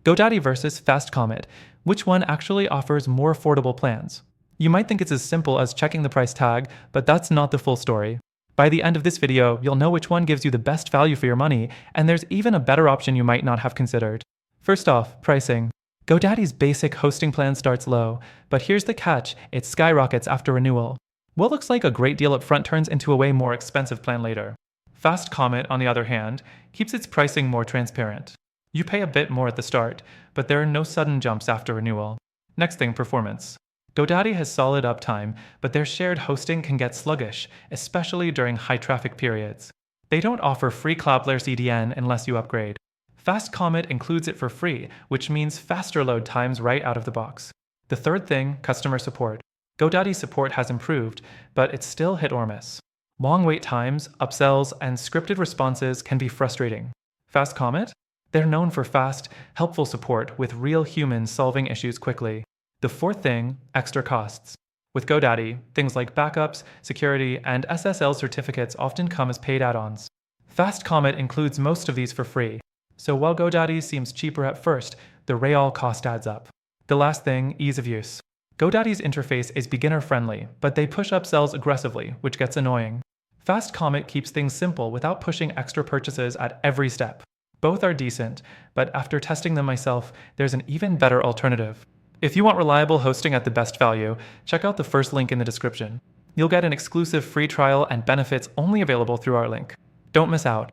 GoDaddy versus FastComet. Which one actually offers more affordable plans? You might think it's as simple as checking the price tag, but that's not the full story. By the end of this video, you'll know which one gives you the best value for your money, and there's even a better option you might not have considered. First off, pricing. GoDaddy's basic hosting plan starts low, but here's the catch: it skyrockets after renewal. What looks like a great deal up front turns into a way more expensive plan later. FastComet, on the other hand, keeps its pricing more transparent. You pay a bit more at the start, but there are no sudden jumps after renewal. Next thing, performance. GoDaddy has solid uptime, but their shared hosting can get sluggish, especially during high traffic periods. They don't offer free Cloudflare CDN unless you upgrade. FastComet includes it for free, which means faster load times right out of the box. The third thing, customer support. GoDaddy support has improved, but it's still hit or miss. Long wait times, upsells, and scripted responses can be frustrating. FastComet? They're known for fast, helpful support with real humans solving issues quickly. The fourth thing, extra costs. With GoDaddy, things like backups, security, and SSL certificates often come as paid add-ons. FastComet includes most of these for free. So while GoDaddy seems cheaper at first, the real cost adds up. The last thing, ease of use. GoDaddy's interface is beginner-friendly, but they push upsells aggressively, which gets annoying. FastComet keeps things simple without pushing extra purchases at every step. Both are decent, but after testing them myself, there's an even better alternative. If you want reliable hosting at the best value, check out the first link in the description. You'll get an exclusive free trial and benefits only available through our link. Don't miss out.